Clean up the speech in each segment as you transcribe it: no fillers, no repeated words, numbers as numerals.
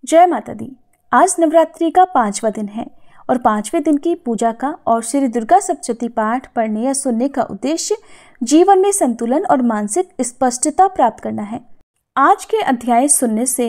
जय माता दी। आज नवरात्रि का 5वां दिन है और 5वें दिन की पूजा का और श्री दुर्गा सप्तशती पाठ पढ़ने या सुनने का उद्देश्य जीवन में संतुलन और मानसिक स्पष्टता प्राप्त करना है। आज के अध्याय सुनने से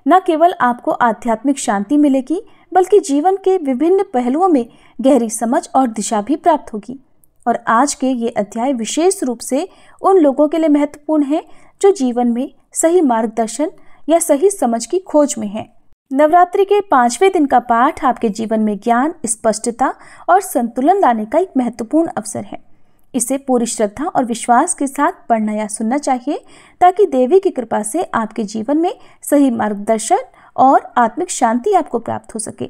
न केवल आपको आध्यात्मिक शांति मिलेगी बल्कि जीवन के विभिन्न पहलुओं में गहरी समझ और दिशा भी प्राप्त होगी। और आज के ये अध्याय विशेष रूप से उन लोगों के लिए महत्वपूर्ण है जो जीवन में सही मार्गदर्शन या सही समझ की खोज में है। नवरात्रि के 5वें दिन का पाठ आपके जीवन में ज्ञान, स्पष्टता और संतुलन लाने का एक महत्वपूर्ण अवसर है। इसे पूरी श्रद्धा और विश्वास के साथ पढ़ना या सुनना चाहिए ताकि देवी की कृपा से आपके जीवन में सही मार्गदर्शन और आत्मिक शांति आपको प्राप्त हो सके।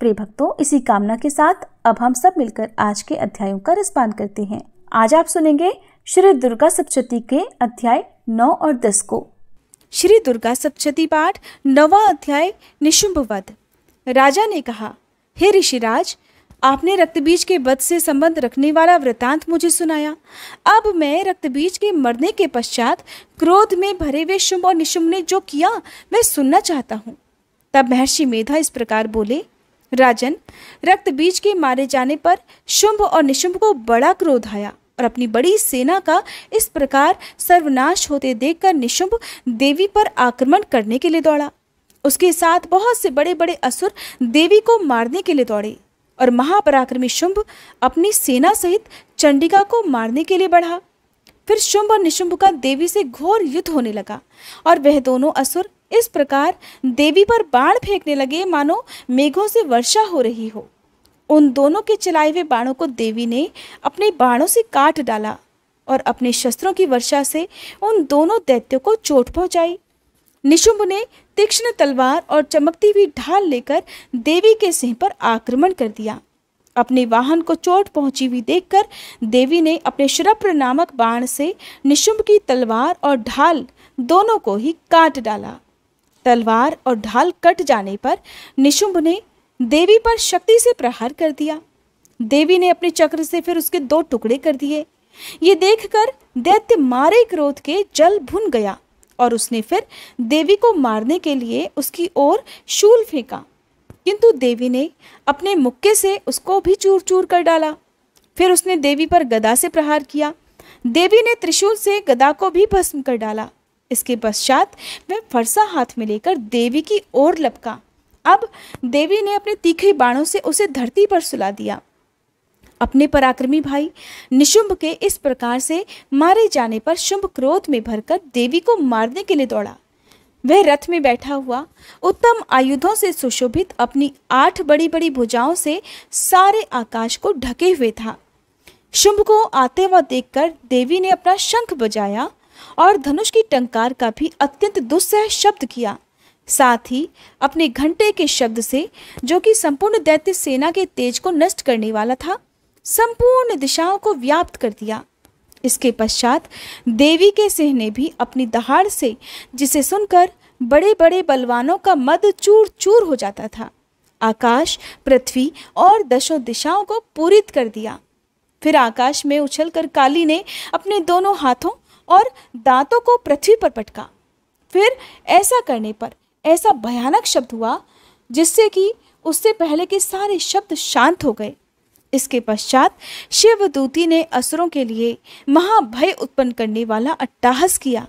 प्रिय भक्तों, इसी कामना के साथ अब हम सब मिलकर आज के अध्यायों का रसपान करते हैं। आज आप सुनेंगे श्री दुर्गा सप्तशती के अध्याय 9 और 10 को। श्री दुर्गा सप्तशती पाठ 9वां अध्याय निशुंभ वध। राजा ने कहा, हे ऋषिराज, आपने रक्तबीज के वध से संबंध रखने वाला वृतांत मुझे सुनाया। अब मैं रक्तबीज के मरने के पश्चात क्रोध में भरे हुए शुंभ और निशुंभ ने जो किया मैं सुनना चाहता हूँ। तब महर्षि मेधा इस प्रकार बोले, राजन, रक्तबीज के मारे जाने पर शुंभ और निशुंभ को बड़ा क्रोध आया और अपनी बड़ी सेना का इस प्रकार सर्वनाश होते देखकर निशुंभ देवी पर आक्रमण करने के लिए दौड़ा। उसके साथ बहुत से बड़े बड़े असुर देवी को मारने के लिए दौड़े और महापराक्रमी शुंभ अपनी सेना सहित चंडिका को मारने के लिए बढ़ा। फिर शुंभ और निशुंभ का देवी से घोर युद्ध होने लगा और वह दोनों असुर इस प्रकार देवी पर बाण फेंकने लगे मानो मेघों से वर्षा हो रही हो। उन दोनों के चलाए हुए बाणों को देवी ने अपने बाणों से काट डाला और अपने शस्त्रों की वर्षा से उन दोनों दैत्यों को चोट पहुंचाई। निशुंभ ने तीक्ष्ण तलवार और चमकती हुई ढाल लेकर देवी के सिंह पर आक्रमण कर दिया। अपने वाहन को चोट पहुंची हुई देखकर देवी ने अपने शरप्र नामक बाण से निशुंभ की तलवार और ढाल दोनों को ही काट डाला। तलवार और ढाल कट जाने पर निशुंभ ने देवी पर शक्ति से प्रहार कर दिया। देवी ने अपने चक्र से फिर उसके 2 टुकड़े कर दिए। ये देखकर दैत्य मारे क्रोध के जल भुन गया और उसने फिर देवी को मारने के लिए उसकी ओर शूल फेंका, किंतु देवी ने अपने मुक्के से उसको भी चूर चूर कर डाला। फिर उसने देवी पर गदा से प्रहार किया। देवी ने त्रिशूल से गदा को भी भस्म कर डाला। इसके पश्चात वह फरसा हाथ में लेकर देवी की ओर लपका। अब देवी ने अपने तीखे बाणों से उसे धरती पर सुला दिया। अपने पराक्रमी भाई निशुंभ के इस प्रकार से मारे जाने पर शुंभ क्रोध में भरकर देवी को मारने के लिए दौड़ा। वह रथ में बैठा हुआ उत्तम आयुधों से सुशोभित अपनी 8 बड़ी बड़ी भुजाओं से सारे आकाश को ढके हुए था। शुंभ को आते हुआ देखकर देवी ने अपना शंख बजाया और धनुष की टंकार का भी अत्यंत दुस्सह शब्द किया। साथ ही अपने घंटे के शब्द से, जो कि संपूर्ण दैत्य सेना के तेज को नष्ट करने वाला था, संपूर्ण दिशाओं को व्याप्त कर दिया। इसके पश्चात देवी के सिंह ने भी अपनी दहाड़ से, जिसे सुनकर बड़े बड़े बलवानों का मद चूर चूर हो जाता था, आकाश, पृथ्वी और 10 दिशाओं को पूरित कर दिया। फिर आकाश में उछलकर काली ने अपने दोनों हाथों और दांतों को पृथ्वी पर पटका। फिर ऐसा करने पर ऐसा भयानक शब्द हुआ जिससे कि उससे पहले के सारे शब्द शांत हो गए। इसके पश्चात शिवदूती ने असुरों के लिए महाभय उत्पन्न करने वाला अट्टहास किया,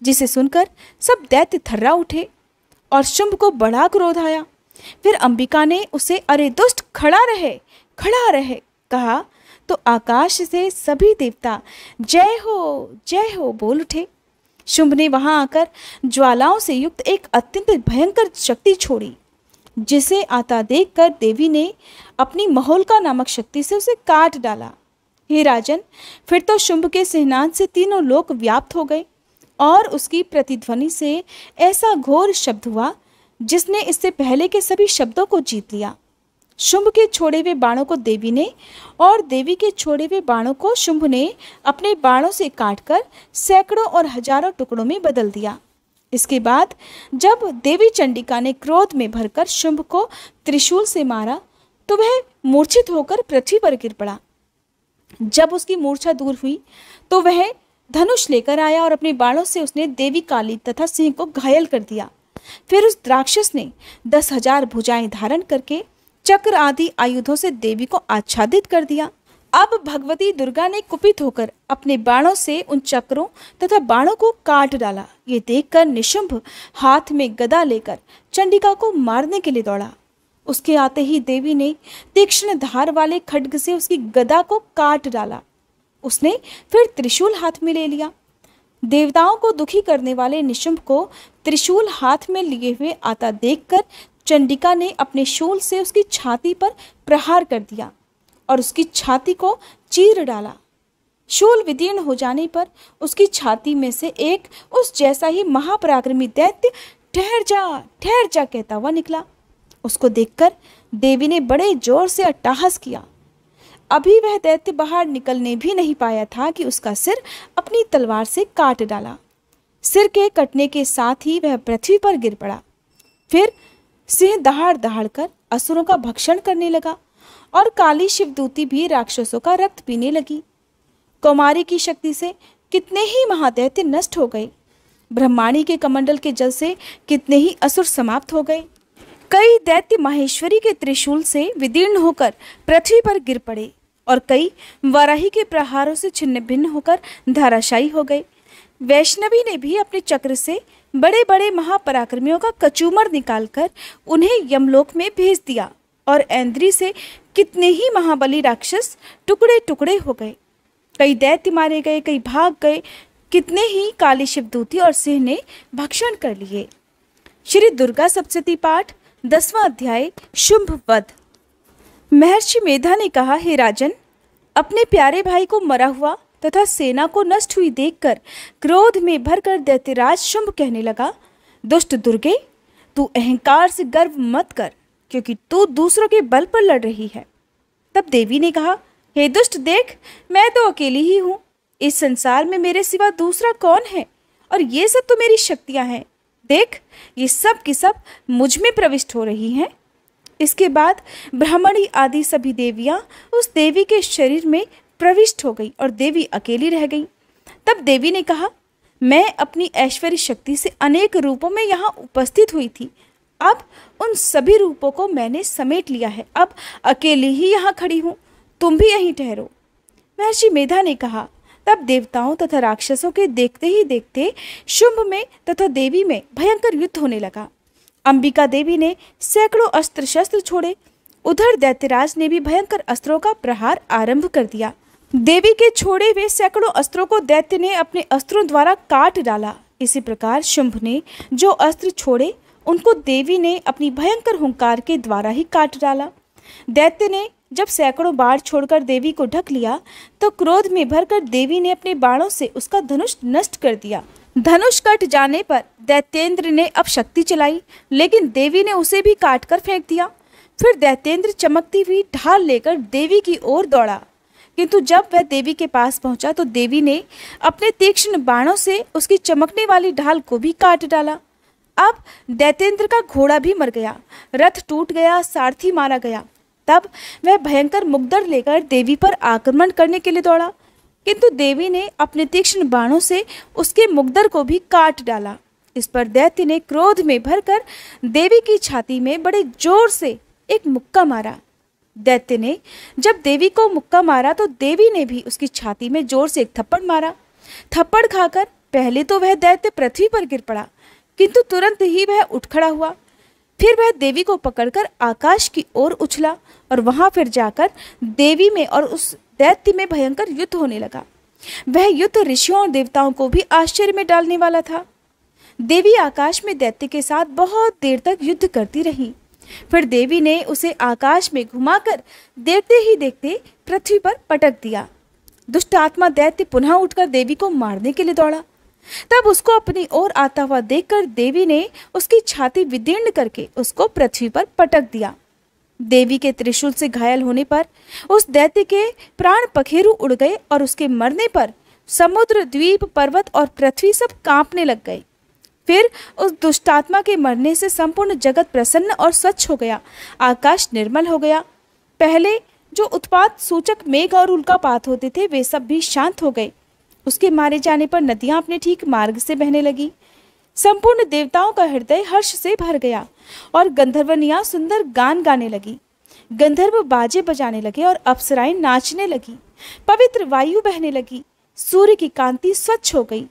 जिसे सुनकर सब दैत्य थर्रा उठे और शुंभ को बड़ा क्रोध आया। फिर अंबिका ने उसे, अरे दुष्ट, खड़ा रहे कहा तो आकाश से सभी देवता जय हो बोल उठे। शुंभ ने वहां आकर ज्वालाओं से युक्त एक अत्यंत भयंकर शक्ति छोड़ी, जिसे आता देखकर देवी ने अपनी महोल्का नामक शक्ति से उसे काट डाला। हे राजन, फिर तो शुंभ के सिंहनाद से 3 लोक व्याप्त हो गए और उसकी प्रतिध्वनि से ऐसा घोर शब्द हुआ जिसने इससे पहले के सभी शब्दों को जीत लिया। शुंभ के छोड़े हुए बाणों को देवी ने और देवी के छोड़े हुए बाणों को शुंभ ने अपने बाणों से काटकर सैकड़ों और हजारों टुकड़ों में बदल दिया। इसके बाद जब देवी चंडिका ने क्रोध में भरकर शुंभ को त्रिशूल से मारा तो वह मूर्छित होकर पृथ्वी पर गिर पड़ा। जब उसकी मूर्छा दूर हुई तो वह धनुष लेकर आया और अपने बाणों से उसने देवी काली तथा सिंह को घायल कर दिया। फिर उस राक्षस ने 10,000 भुजाएं धारण करके चक्र आदि आयुधों से देवी को आच्छादित कर दिया। अब भगवती दुर्गा ने कुपित होकर अपने बाणों से उन चक्रों तथा बाणों को काट डाला। ये देखकर निशुंभ हाथ में गदा लेकर चंडिका को मारने के लिए दौड़ा। उसके आते ही देवी ने तीक्ष्ण धार वाले खड्ग से उसकी गदा को काट डाला। उसने फिर त्रिशूल हाथ में ले लिया। देवताओं को दुखी करने वाले निशुंभ को त्रिशूल हाथ में लिए हुए आता देखकर चंडिका ने अपने शूल से उसकी छाती पर प्रहार कर दिया और उसकी छाती को चीर डाला। शूल विदीर्ण हो जाने पर उसकी छाती में से एक उस जैसा ही महापराक्रमी दैत्य ठहर जा कहता हुआ निकला। उसको देखकर देवी ने बड़े जोर से अट्टहास किया। अभी वह दैत्य बाहर निकलने भी नहीं पाया था कि उसका सिर अपनी तलवार से काट डाला। सिर के कटने के साथ ही वह पृथ्वी पर गिर पड़ा। फिर सिंह दहाड़ दहाड़ कर असुरों का भक्षण करने लगा और काली शिवदूती भी राक्षसों का रक्त पीने लगी। कौमारी की शक्ति से कितने ही महादैत्य नष्ट हो गए। ब्रह्माणी के कमंडल के जल से कितने ही असुर समाप्त हो गए। कई दैत्य माहेश्वरी के त्रिशूल से विदीर्ण होकर पृथ्वी पर गिर पड़े और कई वाराही के प्रहारों से छिन्न भिन्न होकर धराशायी हो गए। वैष्णवी ने भी अपने चक्र से बड़े बड़े महापराक्रमियों का कचूमर निकालकर उन्हें यमलोक में भेज दिया और ऐन्द्री से कितने ही महाबली राक्षस टुकड़े टुकड़े हो गए। कई दैत्य मारे गए, कई भाग गए, कितने ही काली शिवदूती और सिंह ने भक्षण कर लिए। श्री दुर्गा सप्तशती पाठ 10वां अध्याय शुंभ वध। महर्षि मेधा ने कहा, हे राजन, अपने प्यारे भाई को मरा हुआ तथा सेना को नष्ट हुई देखकर क्रोध में भरकर दैत्यराज शुंभ कहने लगा, दुष्ट दुर्गे, तू अहंकार से गर्व मत कर, क्योंकि तू दूसरों के बल पर लड़ रही है। तब देवी ने कहा, हे दुष्ट, देख, मैं तो अकेली ही हूँ। इस संसार में मेरे सिवा दूसरा कौन है? और ये सब तो मेरी शक्तियाँ हैं। देख, ये सब की सब मुझ में प्रविष्ट हो रही हैं। इसके बाद ब्राह्मणी आदि सभी देवियां उस देवी के शरीर में प्रविष्ट हो गई और देवी अकेली रह गई। तब देवी ने कहा, मैं अपनी ऐश्वर्य शक्ति से अनेक रूपों में यहाँ उपस्थित हुई थी। अब उन सभी रूपों को मैंने समेट लिया है। अब अकेली ही यहाँ खड़ी हूँ, तुम भी यहीं ठहरो। महर्षि मेधा ने कहा। तब देवताओं तथा राक्षसों के देखते ही देखते शुंभ में तथा देवी में भयंकर युद्ध होने लगा। अंबिका देवी ने सैकड़ों अस्त्र शस्त्र छोड़े। उधर दैत्यराज ने भी भयंकर अस्त्रों का प्रहार आरंभ कर दिया। देवी के छोड़े हुए सैकड़ों अस्त्रों को दैत्य ने अपने अस्त्रों द्वारा काट डाला। इसी प्रकार शुंभ ने जो अस्त्र छोड़े उनको देवी ने अपनी भयंकर हुंकार के द्वारा ही काट डाला। दैत्य ने जब सैकड़ों बाण छोड़कर देवी को ढक लिया तो क्रोध में भरकर देवी ने अपने बाणों से उसका धनुष नष्ट कर दिया। धनुष कट जाने पर दैत्येंद्र ने अब शक्ति चलाई, लेकिन देवी ने उसे भी काट कर फेंक दिया। फिर दैत्येंद्र चमकती हुई ढाल लेकर देवी की ओर दौड़ा, किंतु जब वह देवी के पास पहुंचा तो देवी ने अपने तीक्ष्ण बाणों से उसकी चमकने वाली ढाल को भी काट डाला। अब दैत्येंद्र का घोड़ा भी मर गया, रथ टूट गया, सारथी मारा गया। तब वह भयंकर मुग्दर लेकर देवी पर आक्रमण करने के लिए दौड़ा, किंतु देवी ने अपने तीक्ष्ण बाणों से उसके मुग्दर को भी काट डाला। इस पर दैत्य ने क्रोध में भरकर देवी की छाती में बड़े जोर से एक मुक्का मारा। दैत्य ने जब देवी को मुक्का मारा तो देवी ने भी उसकी छाती में जोर से एक थप्पड़ मारा। थप्पड़ खाकर पहले तो वह दैत्य पृथ्वी पर गिर पड़ा, किंतु तुरंत ही वह उठ खड़ा हुआ। फिर वह देवी को पकड़कर आकाश की ओर उछला और वहां फिर जाकर देवी में और उस दैत्य में भयंकर युद्ध होने लगा। वह युद्ध ऋषियों और देवताओं को भी आश्चर्य में डालने वाला था। देवी आकाश में दैत्य के साथ बहुत देर तक युद्ध करती रही। फिर देवी ने उसे आकाश में घुमाकर देखते ही देखते पृथ्वी पर पटक दिया। दुष्ट आत्मा दैत्य पुनः उठकर देवी को मारने के लिए दौड़ा। तब उसको अपनी ओर आता हुआ देखकर देवी ने उसकी छाती विदीर्ण करके उसको पृथ्वी पर पटक दिया। देवी के त्रिशूल से घायल होने पर उस दैत्य के प्राण पखेरु उड़ गए और उसके मरने पर समुद्र, द्वीप, पर्वत और पृथ्वी सब कांपने लग गए। फिर उस दुष्टात्मा के मरने से संपूर्ण जगत प्रसन्न और स्वच्छ हो गया, आकाश निर्मल हो गया। पहले जो उत्पात सूचक मेघ और उल्कापात होते थे वे सब भी शांत हो गए। उसके मारे जाने पर नदियां अपने ठीक मार्ग से बहने लगी। संपूर्ण देवताओं का हृदय हर्ष से भर गया और गंधर्वनियां सुंदर गान गाने लगी। गंधर्व बाजे बजाने लगे और अप्सराएं नाचने लगी। पवित्र वायु बहने लगी। सूर्य की कांति स्वच्छ हो गई।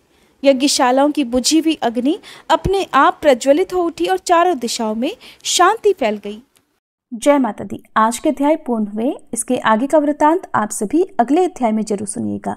यज्ञशालाओं की बुझी हुई अग्नि अपने आप प्रज्वलित हो उठी और चारों दिशाओं में शांति फैल गई। जय माता दी। आज के अध्याय पूर्ण हुए। इसके आगे का वृतांत आप सभी अगले अध्याय में जरूर सुनिएगा।